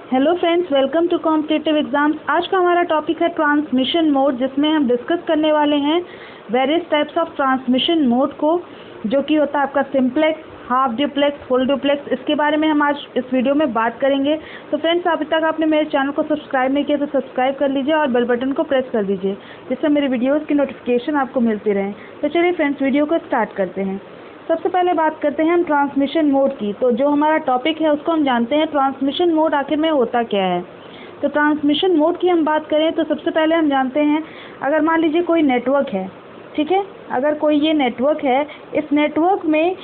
Hello friends, welcome to competitive exams. आज का हमारा टॉपिक है ट्रांसमिशन मोड, जिसमें हम डिस्कस करने वाले हैं various types of transmission mode को, जो कि होता है आपका simplex, half duplex, full duplex. इसके बारे में हम आज इस वीडियो में बात करेंगे। तो फ्रेंड्स, अभी तक आपने मेरे चैनल को सब्सक्राइब नहीं किया तो सब्सक्राइब कर लीजिए और बेल बटन को प्रेस कर दीजिए, जिससे मेरे वीडियोज़ की नोटिफिकेशन आपको मिलती रहे। तो चलिए फ्रेंड्स, वीडियो को स्टार्ट करते हैं। सबसे पहले बात करते हैं हम ट्रांसमिशन मोड की। तो जो हमारा टॉपिक है उसको हम जानते हैं ट्रांसमिशन मोड आखिर में होता क्या है। तो ट्रांसमिशन मोड की हम बात करें तो सबसे पहले हम जानते हैं, अगर मान लीजिए कोई नेटवर्क है, ठीक है, अगर कोई ये नेटवर्क है, इस नेटवर्क में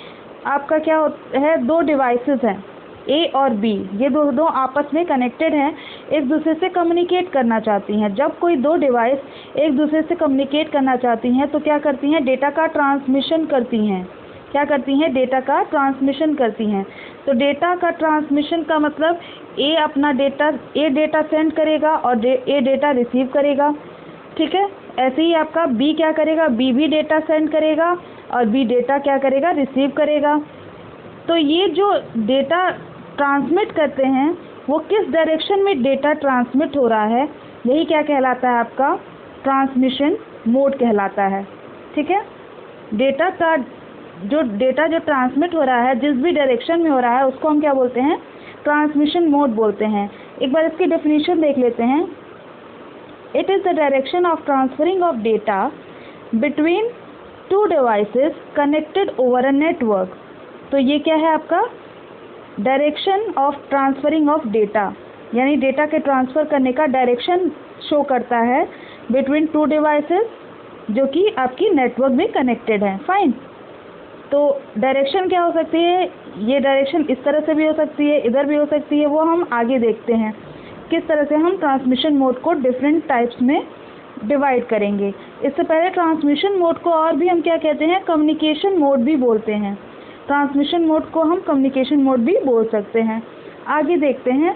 आपका क्या है, दो डिवाइसेस हैं ए और बी। ये दो आपस में कनेक्टेड हैं, एक दूसरे से कम्युनिकेट करना चाहती हैं। जब कोई दो डिवाइस एक दूसरे से कम्युनिकेट करना चाहती हैं तो क्या करती हैं, डेटा का ट्रांसमिशन करती हैं। क्या करती हैं, डेटा का ट्रांसमिशन करती हैं। तो डेटा का ट्रांसमिशन का मतलब ए अपना डेटा सेंड करेगा और ए डेटा रिसीव करेगा, ठीक है। ऐसे ही आपका बी क्या करेगा, बी भी डेटा सेंड करेगा और बी डेटा क्या करेगा, रिसीव करेगा। तो ये जो डेटा ट्रांसमिट करते हैं वो किस डायरेक्शन में डेटा ट्रांसमिट हो रहा है, यही क्या कहलाता है, आपका ट्रांसमिशन मोड कहलाता है, ठीक है। डेटा जो ट्रांसमिट हो रहा है, जिस भी डायरेक्शन में हो रहा है, उसको हम क्या बोलते हैं, ट्रांसमिशन मोड बोलते हैं। एक बार इसकी डेफिनेशन देख लेते हैं। It is the direction of transferring of data between two devices connected over a network. तो ये क्या है, आपका direction of transferring of data, यानी डेटा के ट्रांसफ़र करने का डायरेक्शन शो करता है बिटवीन टू डिवाइसेस जो कि आपकी नेटवर्क में कनेक्टेड है। फाइन। तो डायरेक्शन क्या हो सकती है, ये डायरेक्शन इस तरह से भी हो सकती है, इधर भी हो सकती है, वो हम आगे देखते हैं किस तरह से हम ट्रांसमिशन मोड को डिफरेंट टाइप्स में डिवाइड करेंगे। इससे पहले ट्रांसमिशन मोड को और भी हम क्या कहते हैं, कम्युनिकेशन मोड भी बोलते हैं। ट्रांसमिशन मोड को हम कम्युनिकेशन मोड भी बोल सकते हैं। आगे देखते हैं।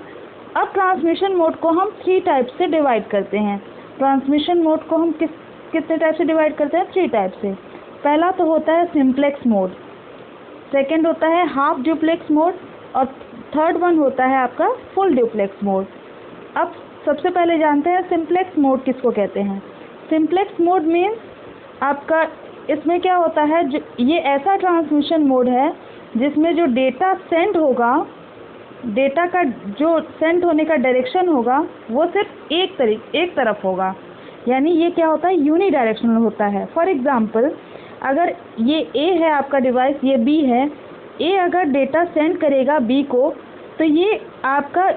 अब ट्रांसमिशन मोड को हम 3 टाइप से डिवाइड करते हैं। ट्रांसमिशन मोड को हम कितने टाइप से डिवाइड करते हैं, 3 टाइप से। पहला तो होता है सिंप्लेक्स मोड, सेकंड होता है हाफ डुप्लेक्स मोड और थर्ड वन होता है आपका फुल डुप्लेक्स मोड। अब सबसे पहले जानते हैं सिंप्लेक्स मोड किसको कहते हैं। सिंप्लेक्स मोड मीन्स आपका इसमें क्या होता है, जो ये ऐसा ट्रांसमिशन मोड है जिसमें जो डेटा सेंड होगा, डेटा का जो सेंड होने का डायरेक्शन होगा वो सिर्फ एक तरफ होगा, यानी ये क्या होता है, यूनी डायरेक्शनल होता है। फॉर एग्जांपल, अगर ये ए है आपका डिवाइस, ये बी है, ए अगर डेटा सेंड करेगा बी को, तो ये आपका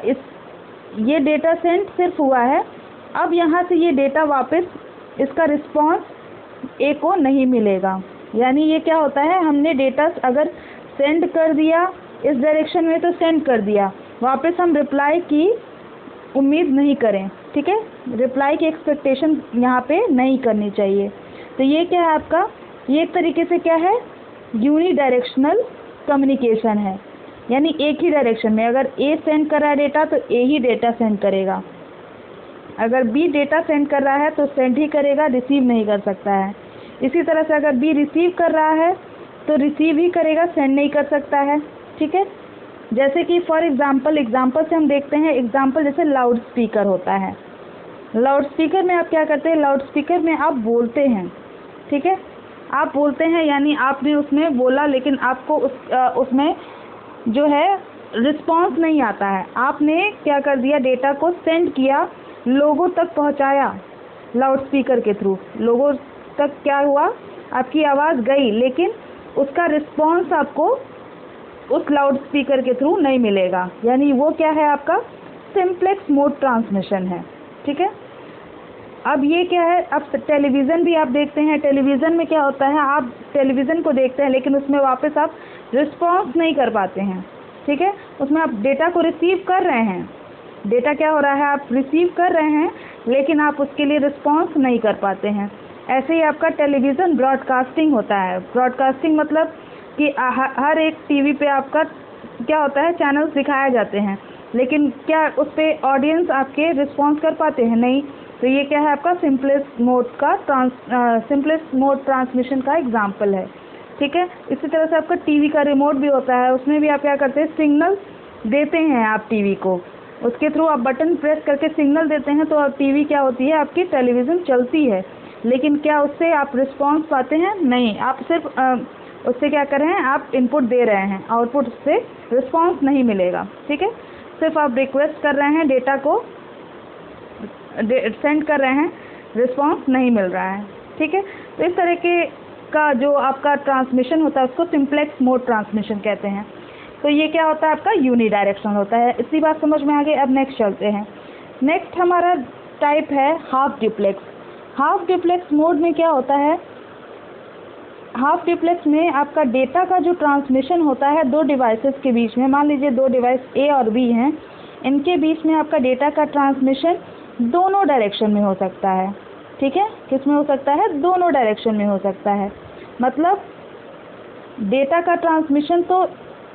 ये डेटा सेंड सिर्फ हुआ है। अब यहाँ से ये डेटा वापस, इसका रिस्पॉन्स ए को नहीं मिलेगा। यानी ये क्या होता है, हमने डेटा अगर सेंड कर दिया इस डायरेक्शन में तो सेंड कर दिया, वापस हम रिप्लाई की उम्मीद नहीं करें, ठीक है। रिप्लाई की एक्सपेक्टेशन यहाँ पे नहीं करनी चाहिए। तो ये क्या है आपका, ये एक तरीके से क्या है, यूनी डायरेक्शनल कम्युनिकेशन है, यानी एक ही डायरेक्शन में। अगर ए सेंड कर रहा है डेटा तो ए ही डेटा सेंड करेगा, अगर बी डेटा सेंड कर रहा है तो सेंड ही करेगा, रिसीव नहीं कर सकता है। इसी तरह से अगर बी रिसीव कर रहा है तो रिसीव ही करेगा, सेंड नहीं कर सकता है, ठीक है। जैसे कि फॉर एग्जाम्पल से हम देखते हैं। एग्जाम्पल जैसे लाउड स्पीकर होता है। लाउड स्पीकर में आप क्या करते हैं, लाउड स्पीकर में आप बोलते हैं, ठीक है, आप बोलते हैं, यानी आपने उसमें बोला लेकिन आपको उसमें जो है रिस्पांस नहीं आता है। आपने क्या कर दिया, डेटा को सेंड किया, लोगों तक पहुंचाया लाउड स्पीकर के थ्रू, लोगों तक क्या हुआ, आपकी आवाज़ गई, लेकिन उसका रिस्पांस आपको उस लाउड स्पीकर के थ्रू नहीं मिलेगा, यानी वो क्या है, आपका सिंप्लेक्स मोड ट्रांसमिशन है, ठीक है। अब ये क्या है, अब टेलीविज़न भी आप देखते हैं। टेलीविज़न में क्या होता है, आप टेलीविज़न को देखते हैं लेकिन उसमें वापस आप रिस्पॉन्स नहीं कर पाते हैं, ठीक है। उसमें आप डेटा को रिसीव कर रहे हैं, डेटा क्या हो रहा है, आप रिसीव कर रहे हैं लेकिन आप उसके लिए रिस्पॉन्स नहीं कर पाते हैं। ऐसे ही आपका टेलीविज़न ब्रॉडकास्टिंग होता है। ब्रॉडकास्टिंग मतलब कि हर एक टीवी पे आपका क्या होता है, चैनल्स दिखाए जाते हैं, लेकिन क्या उस पर ऑडियंस आपके रिस्पॉन्स कर पाते हैं, नहीं। तो ये क्या है, आपका सिंप्लेक्स मोड ट्रांसमिशन का एग्जाम्पल है, ठीक है। इसी तरह से आपका टीवी का रिमोट भी होता है, उसमें भी आप क्या करते हैं, सिग्नल देते हैं आप टीवी को, उसके थ्रू आप बटन प्रेस करके सिग्नल देते हैं तो टीवी क्या होती है, आपकी टेलीविज़न चलती है। लेकिन क्या उससे आप रिस्पॉन्स पाते हैं? नहीं, आप सिर्फ उससे क्या कर रहे हैं, आप इनपुट दे रहे हैं, आउटपुट से रिस्पॉन्स नहीं मिलेगा। ठीक है, सिर्फ आप रिक्वेस्ट कर रहे हैं, डेटा को सेंड कर रहे हैं, रिस्पॉन्स नहीं मिल रहा है। ठीक है, तो इस तरह का जो आपका ट्रांसमिशन होता है उसको सिंप्लेक्स मोड ट्रांसमिशन कहते हैं। तो ये क्या होता है, आपका यूनिडायरेक्शनल होता है। इतनी बात समझ में आ गई। अब नेक्स्ट चलते हैं। नेक्स्ट हमारा टाइप है half duplex. Half duplex mode में क्या होता है, हाफ डुप्लेक्स में आपका डेटा का जो ट्रांसमिशन होता है दो डिवाइसेस के बीच में, मान लीजिए दो डिवाइस ए और बी हैं, इनके बीच में आपका डेटा का ट्रांसमिशन दोनों डायरेक्शन में हो सकता है। ठीक है, किस में हो सकता है, दोनों डायरेक्शन में हो सकता है। मतलब डेटा का ट्रांसमिशन तो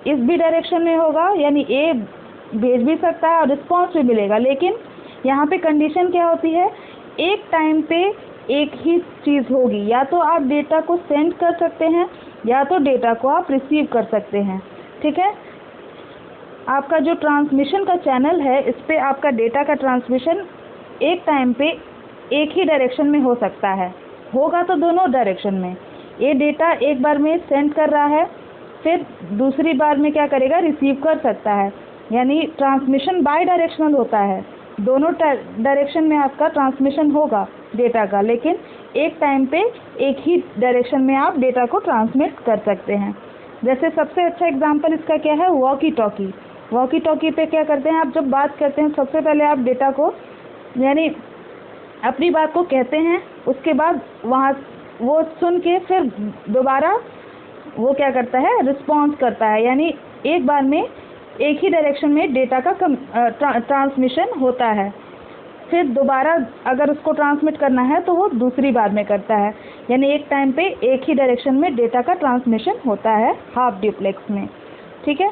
इस भी डायरेक्शन में होगा, यानी ए भेज भी सकता है और रिस्पॉन्स भी मिलेगा। लेकिन यहाँ पे कंडीशन क्या होती है, एक टाइम पे एक ही चीज़ होगी, या तो आप डेटा को सेंड कर सकते हैं या तो डेटा को आप रिसीव कर सकते हैं। ठीक है, आपका जो ट्रांसमिशन का चैनल है इस पे आपका डेटा का ट्रांसमिशन एक टाइम पे एक ही डायरेक्शन में हो सकता है, होगा तो दोनों डायरेक्शन में। ये डेटा एक बार में सेंड कर रहा है, फिर दूसरी बार में क्या करेगा, रिसीव कर सकता है। यानी ट्रांसमिशन बाई डायरेक्शनल होता है, दोनों डायरेक्शन में आपका ट्रांसमिशन होगा डेटा का, लेकिन एक टाइम पे एक ही डायरेक्शन में आप डेटा को ट्रांसमिट कर सकते हैं। जैसे सबसे अच्छा एग्जांपल इसका क्या है, वॉकी टॉकी। वॉकी टॉकी पे क्या करते हैं, आप जब बात करते हैं सबसे पहले आप डेटा को, यानी अपनी बात को कहते हैं, उसके बाद वहाँ वो सुन के फिर दोबारा वो क्या करता है, रिस्पॉन्स करता है। यानी एक बार में एक ही डायरेक्शन में डेटा का ट्रांसमिशन होता है, फिर दोबारा अगर उसको ट्रांसमिट करना है तो वो दूसरी बार में करता है। यानी एक टाइम पे एक ही डायरेक्शन में डेटा का ट्रांसमिशन होता है हाफ डुप्लेक्स में। ठीक है,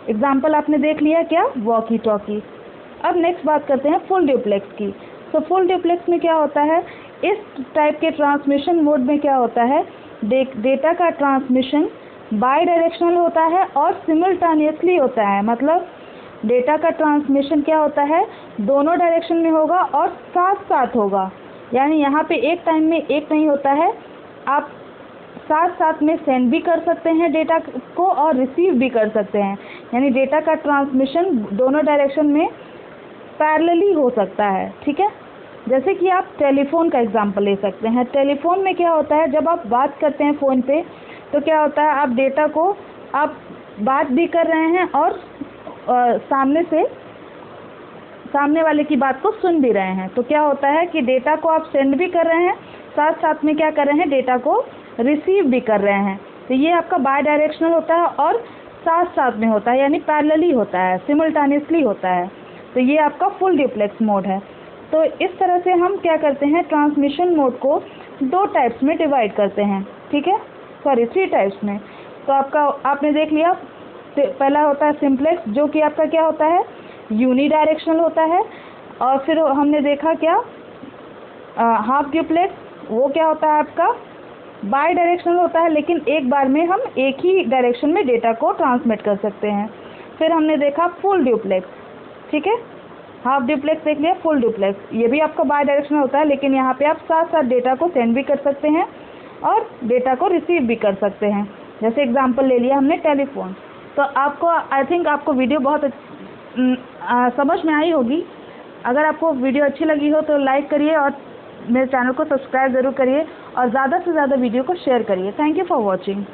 एग्जाम्पल आपने देख लिया क्या, वॉकी टॉकी। अब नेक्स्ट बात करते हैं फुल डुप्लेक्स की। तो फुल डुप्लेक्स में क्या होता है, इस टाइप के ट्रांसमिशन मोड में क्या होता है, डेटा का ट्रांसमिशन बाई डायरेक्शनल होता है और सिमल्टेनियसली होता है। मतलब डेटा का ट्रांसमिशन क्या होता है, दोनों डायरेक्शन में होगा और साथ साथ होगा। यानी यहाँ पे एक टाइम में एक नहीं होता है, आप साथ साथ में सेंड भी कर सकते हैं डेटा को और रिसीव भी कर सकते हैं। यानी डेटा का ट्रांसमिशन दोनों डायरेक्शन में पैरेलली हो सकता है। ठीक है, जैसे कि आप टेलीफोन का एग्जांपल ले सकते हैं। टेलीफोन में क्या होता है, जब आप बात करते हैं फ़ोन पे तो क्या होता है, आप डेटा को आप बात भी कर रहे हैं और सामने वाले की बात को सुन भी रहे हैं। तो क्या होता है कि डेटा को आप सेंड भी कर रहे हैं, साथ साथ में क्या कर रहे हैं, डेटा को रिसीव भी कर रहे हैं। तो ये आपका बाई डायरेक्शनल होता है और साथ साथ में होता है, यानी पैरेलली होता है, सिमल्टेनियसली होता है। तो ये आपका फुल डुप्लेक्स मोड है। तो इस तरह से हम क्या करते हैं, ट्रांसमिशन मोड को दो टाइप्स में डिवाइड करते हैं। ठीक है, सॉरी 3 टाइप्स में। तो आपने देख लिया, पहला होता है सिंप्लेक्स, जो कि आपका क्या होता है, यूनिडायरेक्शनल होता है। और फिर हमने देखा क्या, हाफ डुप्लेक्स, वो क्या होता है आपका बाई डायरेक्शनल होता है, लेकिन एक बार में हम एक ही डायरेक्शन में डेटा को ट्रांसमिट कर सकते हैं। फिर हमने देखा फुल डुप्लेक्स। ठीक है, हाफ डुप्लेक्स देख लिया, फुल डुप्लेक्स ये भी आपका बाई डायरेक्शनल होता है, लेकिन यहाँ पे आप साथ साथ डेटा को सेंड भी कर सकते हैं और डेटा को रिसीव भी कर सकते हैं। जैसे एग्जांपल ले लिया हमने टेलीफोन। तो आपको आई थिंक आपको वीडियो बहुत समझ में आई होगी। अगर आपको वीडियो अच्छी लगी हो तो लाइक करिए और मेरे चैनल को सब्सक्राइब ज़रूर करिए और ज़्यादा से ज़्यादा वीडियो को शेयर करिए। Thank you for watching.